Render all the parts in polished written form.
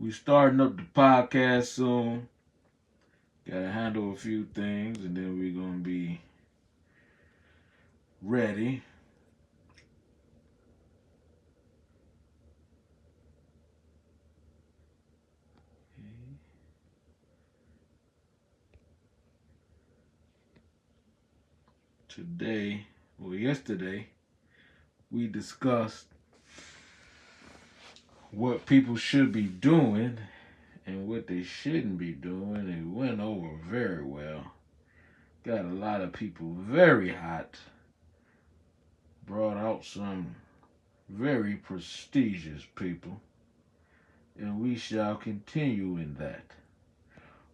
We starting up the podcast soon. Gotta handle a few things and then we're gonna be ready. Today, yesterday, we discussed what people should be doing and what they shouldn't be doing. It went over very well. Got a lot of people very hot. Brought out some very prestigious people. And we shall continue in that.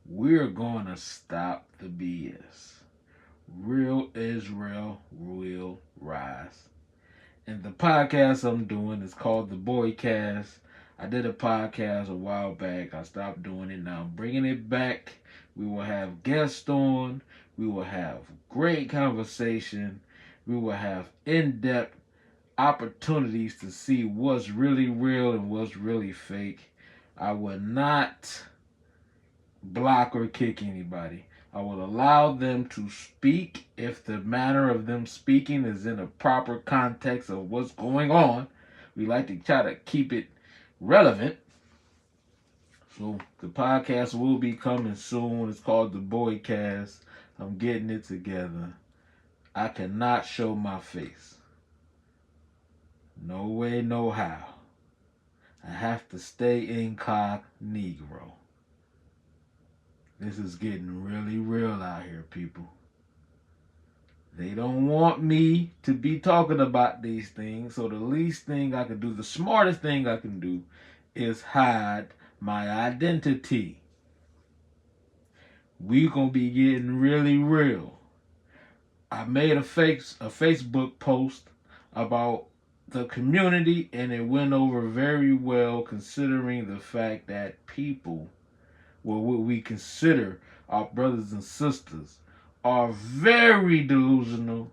We're going to stop the BS. Real Israel will rise. And the podcast I'm doing is called The Boycast. I did a podcast a while back. I stopped doing it. Now I'm bringing it back. We will have guests on. We will have great conversation. We will have in-depth opportunities to see what's really real and what's really fake. I will not block or kick anybody. I will allow them to speak if the manner of them speaking is in a proper context of what's going on. We like to try to keep it relevant. So the podcast will be coming soon. It's called The Boycast. I'm getting it together. I cannot show my face. No way, no how. I have to stay incognito. This is getting really real out here, people. They don't want me to be talking about these things, so the least thing I can do, the smartest thing I can do, is hide my identity. We gonna be getting really real. I made a Facebook post about the community, and it went over very well, considering the fact that people, well, what we consider our brothers and sisters, are very delusional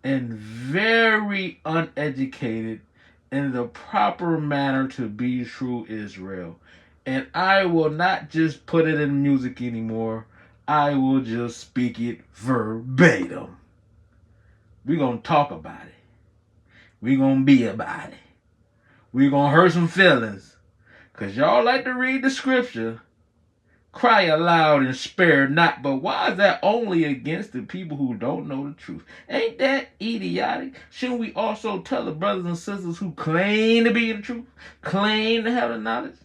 and very uneducated in the proper manner to be true Israel. And I will not just put it in music anymore. I will just speak it verbatim. We're going to talk about it. We're going to be about it. We're going to hurt some feelings. Because y'all like to read the scripture. Cry aloud and spare not. But why is that only against the people who don't know the truth? Ain't that idiotic? Shouldn't we also tell the brothers and sisters who claim to be the truth, claim to have the knowledge,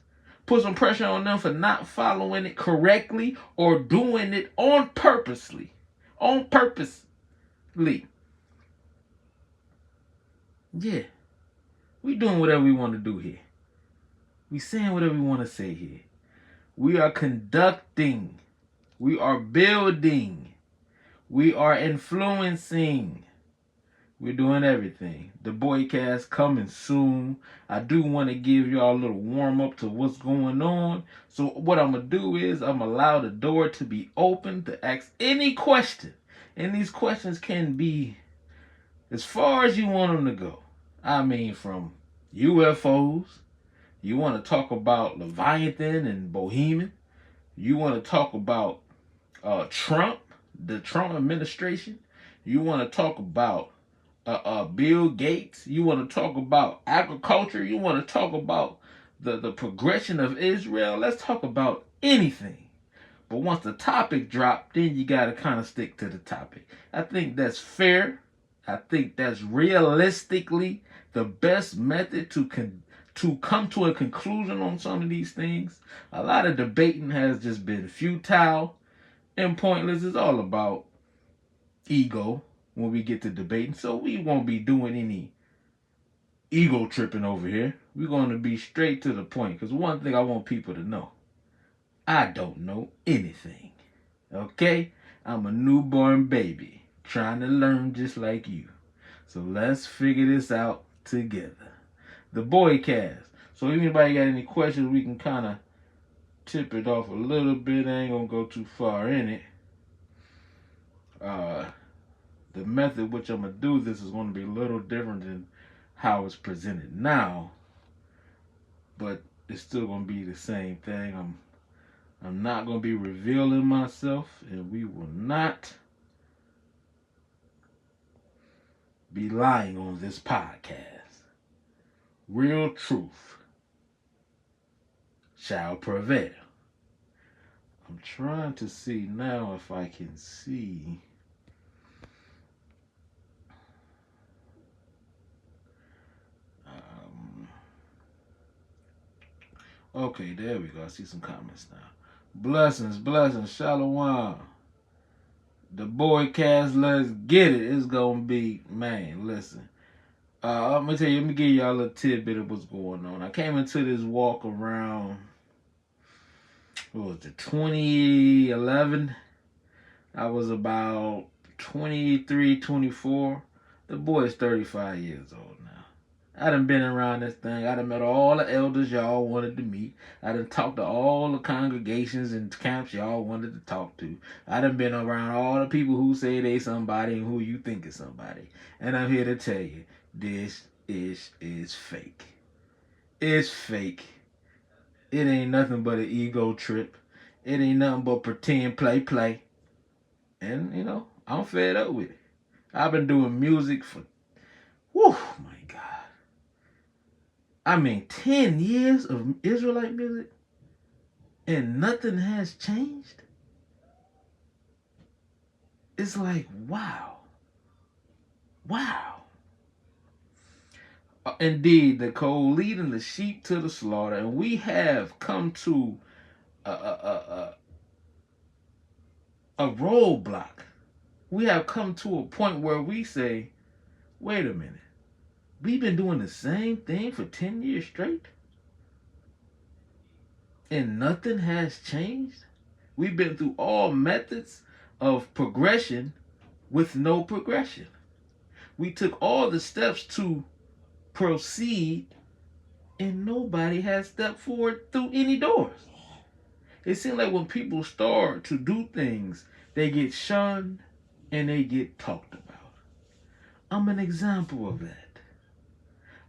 put some pressure on them for not following it correctly or doing it on purposely? On purposely. Yeah. We doing whatever we want to do here. We saying whatever we want to say here. We are conducting. We are building. We are influencing. We're doing everything. The Boycast coming soon. I do want to give y'all a little warm up to what's going on. So what I'm going to do is I'm going to allow the door to be open to ask any question. And these questions can be as far as you want them to go. I mean, from UFOs. You want to talk about Leviathan and Bohemian. You want to talk about Trump, the Trump administration. You want to talk about Bill Gates. You want to talk about agriculture. You want to talk about the progression of Israel. Let's talk about anything. But once the topic dropped, then you got to kind of stick to the topic. I think that's fair. I think that's realistically the best method to come to a conclusion on some of these things. A lot of debating has just been futile and pointless. It's all about ego when we get to debating. So we won't be doing any ego tripping over here. We're going to be straight to the point. Because one thing I want people to know, I don't know anything. Okay? I'm a newborn baby trying to learn just like you. So let's figure this out together. The Boycast. So if anybody got any questions, we can kind of tip it off a little bit. I ain't gonna go too far in it. The method which I'm gonna do this is gonna be a little different than how it's presented now. But it's still gonna be the same thing. I'm not gonna be revealing myself, and we will not be lying on this podcast. Real truth shall prevail. I'm trying to see now if I can see. Okay, there we go. I see some comments now. Blessings, shalom. The boy cast, let's get it. It's gonna be, man, listen. I'm gonna tell you, let me give y'all a little tidbit of what's going on. I came into this walk around, what was it, 2011? I was about 23, 24. The boy is 35 years old now. I done been around this thing. I done met all the elders y'all wanted to meet. I done talked to all the congregations and camps y'all wanted to talk to. I done been around all the people who say they somebody and who you think is somebody. And I'm here to tell you, this is fake. It's fake. It ain't nothing but an ego trip. It ain't nothing but pretend play. And, I'm fed up with it. I've been doing music for, whew, my God. 10 years of Israelite music and nothing has changed. It's like, wow. Indeed, Nicole, leading the sheep to the slaughter, and we have come to a roadblock. We have come to a point where we say, wait a minute. We've been doing the same thing for 10 years straight? And nothing has changed? We've been through all methods of progression with no progression. We took all the steps to proceed, and nobody has stepped forward through any doors. It seems like when people start to do things, they get shunned and they get talked about. I'm an example of that.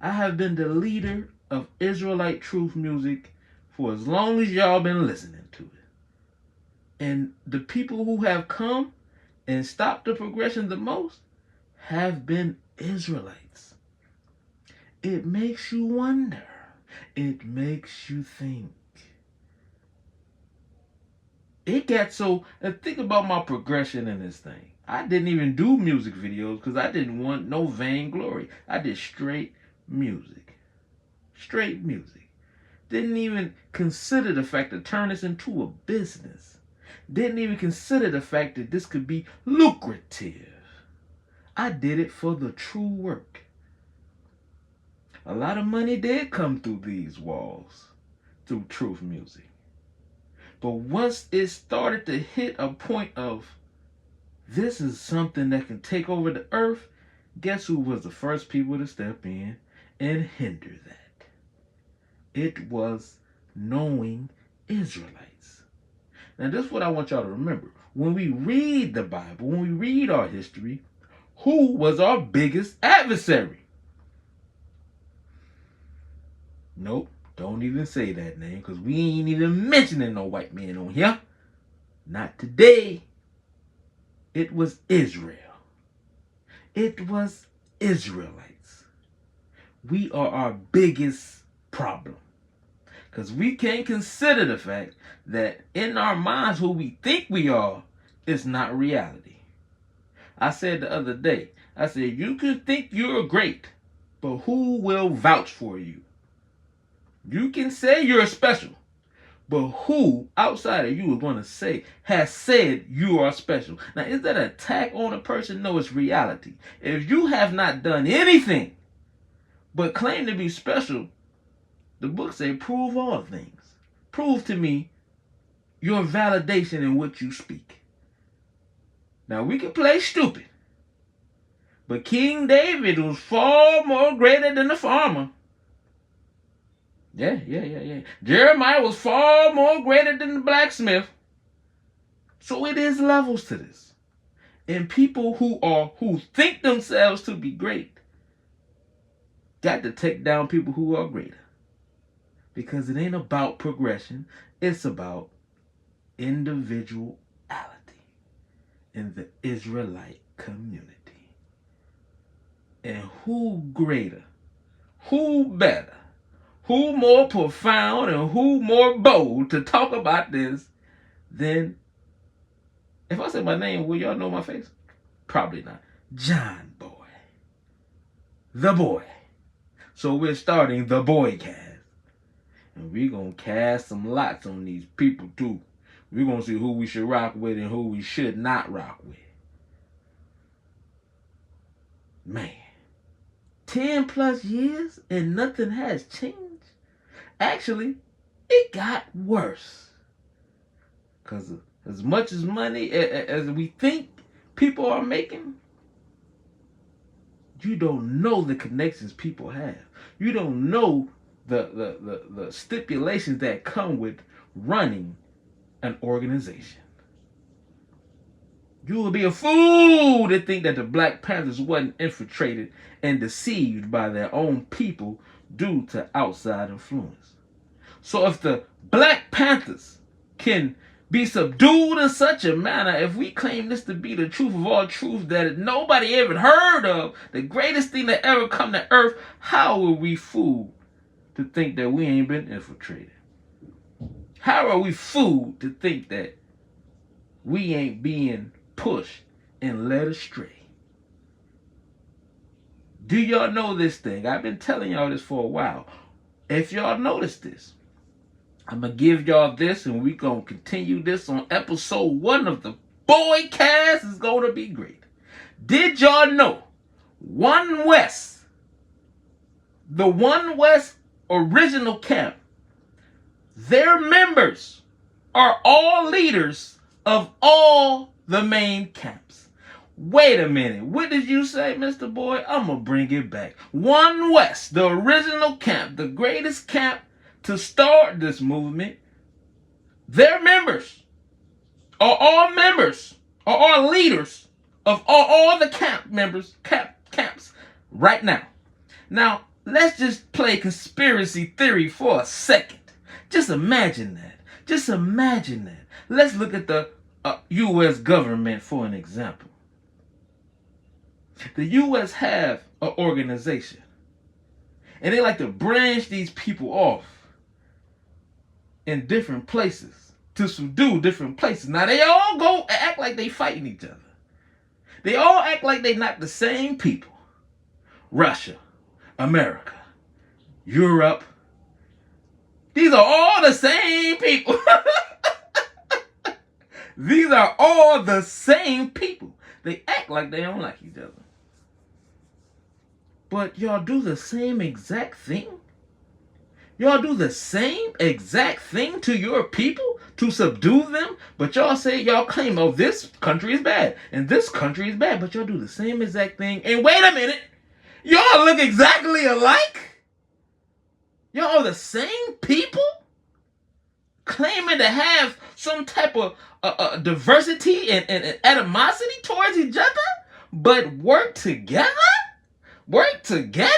I have been the leader of Israelite truth music for as long as y'all been listening to it. And the people who have come and stopped the progression the most have been Israelites. It makes you wonder. It makes you think. It got so, think about my progression in this thing. I didn't even do music videos because I didn't want no vainglory. I did straight music. Straight music. Didn't even consider the fact to turn this into a business. Didn't even consider the fact that this could be lucrative. I did it for the true work. A lot of money did come through these walls, through truth music. But once it started to hit a point of, this is something that can take over the earth, guess who was the first people to step in and hinder that? It was knowing Israelites. Now, this is what I want y'all to remember. When we read the Bible, when we read our history, who was our biggest adversary? Nope, don't even say that name, because we ain't even mentioning no white man on here. Not today. It was Israel. It was Israelites. We are our biggest problem. Because we can't consider the fact that in our minds who we think we are is not reality. I said the other day, I said, you can think you're great, but who will vouch for you? You can say you're special, but who outside of you is going to say, has said you are special? Now, is that an attack on a person? No, it's reality. If you have not done anything but claim to be special, the book say, prove all things. Prove to me your validation in what you speak. Now, we can play stupid, but King David was far more greater than the farmer. Yeah. Jeremiah was far more greater than the blacksmith. So it is levels to this. And people who think themselves to be great got to take down people who are greater. Because it ain't about progression. It's about individuality in the Israelite community. And who greater, who better, who more profound, and who more bold to talk about this than, if I say my name, will y'all know my face? Probably not. John Boy. The Boy. So we're starting the Boy Cast. And we're going to cast some lots on these people too. We're going to see who we should rock with and who we should not rock with. Man. 10 plus years and nothing has changed? Actually, it got worse. Because as much as money as we think people are making, you don't know the connections people have. You don't know the stipulations that come with running an organization. You would be a fool to think that the Black Panthers wasn't infiltrated and deceived by their own people due to outside influence. So if the Black Panthers can be subdued in such a manner, if we claim this to be the truth of all truth that nobody ever heard of, the greatest thing that ever come to earth, how are we fooled to think that we ain't been infiltrated? How are we fooled to think that we ain't being pushed and led astray? Do y'all know this thing? I've been telling y'all this for a while. If y'all notice this, I'm going to give y'all this, and we're going to continue this on episode 1 of the Boy Cast. Is going to be great. Did y'all know One West, the One West original camp, their members are all leaders of all the main camps? Wait a minute. What did you say, Mr. Boy? I'm going to bring it back. One West, the original camp, the greatest camp to start this movement, their members are all leaders of all the camps right now. Now, let's just play conspiracy theory for a second. Just imagine that. Just imagine that. Let's look at the U.S. government for an example. The U.S. have an organization, and they like to branch these people off in different places to subdue different places. Now they all go act like they fighting each other. They all act like they not the same people. Russia, America, Europe. These are all the same people. These are all the same people. They act like they don't like each other. But y'all do the same exact thing? Y'all do the same exact thing to your people to subdue them, but y'all say y'all claim, oh, this country is bad and this country is bad, but y'all do the same exact thing. And wait a minute, y'all look exactly alike? Y'all are the same people claiming to have some type of diversity and animosity towards each other, but work together? Work together?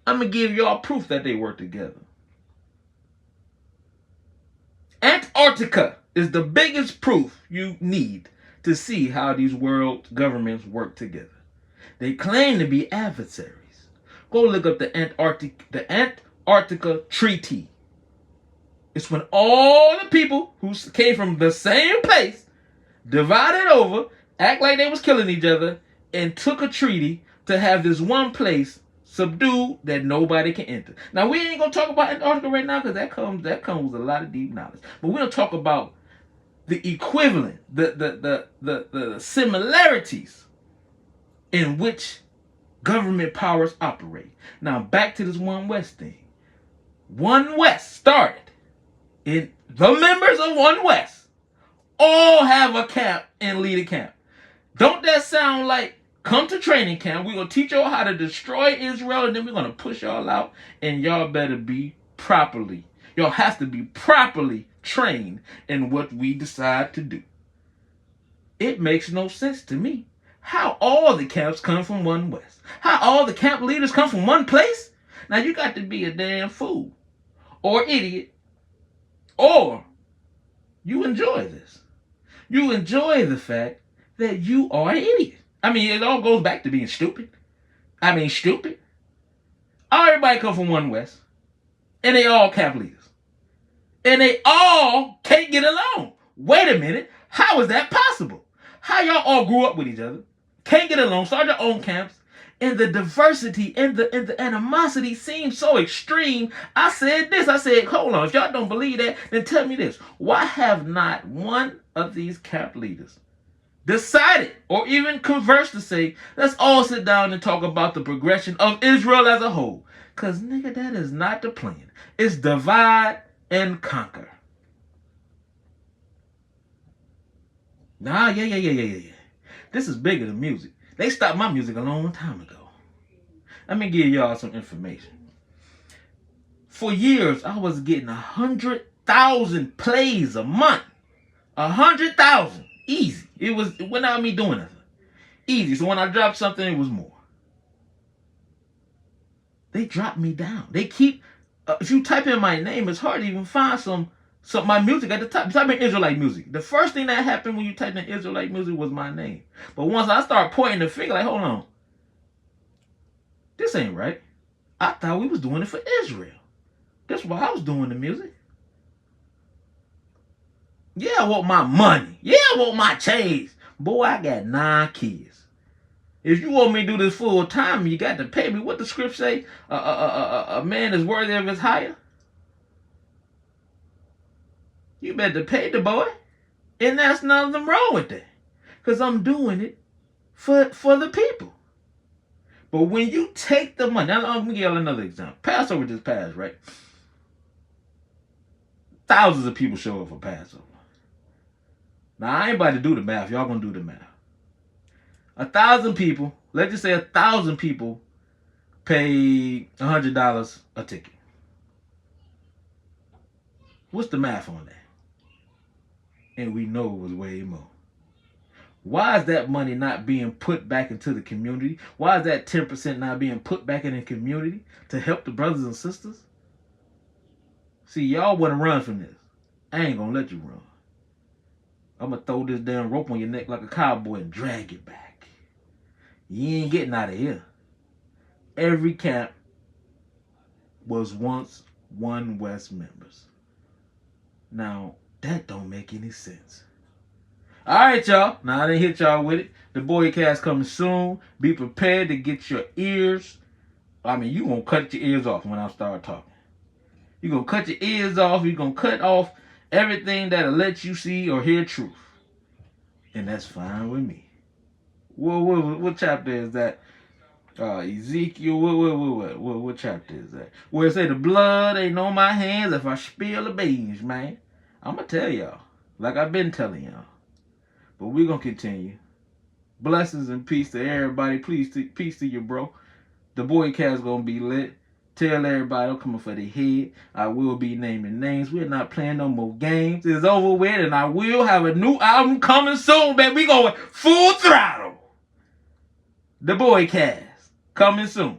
I'm going to give y'all proof that they work together. Antarctica is the biggest proof you need to see how these world governments work together. They claim to be adversaries. Go look up the Antarctica Treaty. It's when all the people who came from the same place divided over, act like they was killing each other, and took a treaty to have this one place subdued that nobody can enter. Now we ain't gonna talk about Antarctica right now because that comes with a lot of deep knowledge. But we're gonna talk about the equivalent, the similarities in which government powers operate. Now back to this One West thing. One West started in the members of One West all have a camp and lead a camp. Don't that sound like come to training camp, we're going to teach y'all how to destroy Israel, and then we're going to push y'all out, and y'all better be properly. Y'all have to be properly trained in what we decide to do. It makes no sense to me. How all the camps come from One West? How all the camp leaders come from one place? Now you got to be a damn fool or idiot, or you enjoy this. You enjoy the fact that you are an idiot. I mean, it all goes back to being stupid. I mean, stupid. Everybody come from One West, and they all camp leaders. And they all can't get along. Wait a minute. How is that possible? How y'all all grew up with each other, can't get along, start your own camps, and the diversity and the animosity seems so extreme. I said this. I said, hold on. If y'all don't believe that, then tell me this. Why have not one of these camp leaders decided or even conversed to say, let's all sit down and talk about the progression of Israel as a whole? Because, nigga, that is not the plan. It's divide and conquer. Nah, yeah. This is bigger than music. They stopped my music a long time ago. Let me give y'all some information. For years, I was getting 100,000 plays a month. 100,000. Easy. It without me doing nothing. Easy. So when I dropped something, it was more. They dropped me down. They keep, if you type in my name, it's hard to even find some my music at the top. You type in Israelite music. The first thing that happened when you typed in Israelite music was my name. But once I start pointing the finger, like, hold on. This ain't right. I thought we was doing it for Israel. That's why I was doing the music. Yeah, I want my money. Yeah, I want my change. Boy, I got 9 kids. If you want me to do this full time, you got to pay me. What the script say? A man is worthy of his hire. You better pay the boy. And that's nothing wrong with that. Because I'm doing it for the people. But when you take the money, now let me give you another example. Passover just passed, right? Thousands of people show up for Passover. Now, I ain't about to do the math. Y'all gonna do the math. 1,000 people, let's just say 1,000 people pay $100 a ticket. What's the math on that? And we know it was way more. Why is that money not being put back into the community? Why is that 10% not being put back in the community to help the brothers and sisters? See, y'all want to run from this. I ain't gonna let you run. I'm gonna throw this damn rope on your neck like a cowboy and drag it back. You ain't getting out of here. Every camp was once One West members. Now, that don't make any sense. Alright, y'all. Now, I didn't hit y'all with it. The Boy Cast coming soon. Be prepared to get your ears. I mean, you gonna cut your ears off when I start talking. You gonna cut your ears off. You gonna cut off everything that'll let you see or hear truth. And that's fine with me. What chapter is that? Ezekiel, what chapter is that? Where it say the blood ain't on my hands if I spill the beans, man. I'm going to tell y'all, like I've been telling y'all. But we're going to continue. Blessings and peace to everybody. Peace to you, bro. The Boy Cast going to be lit. Tell everybody I'm coming for the head. I will be naming names. We're not playing no more games. It's over with, and I will have a new album coming soon, baby. We going full throttle. The Boy Cast coming soon.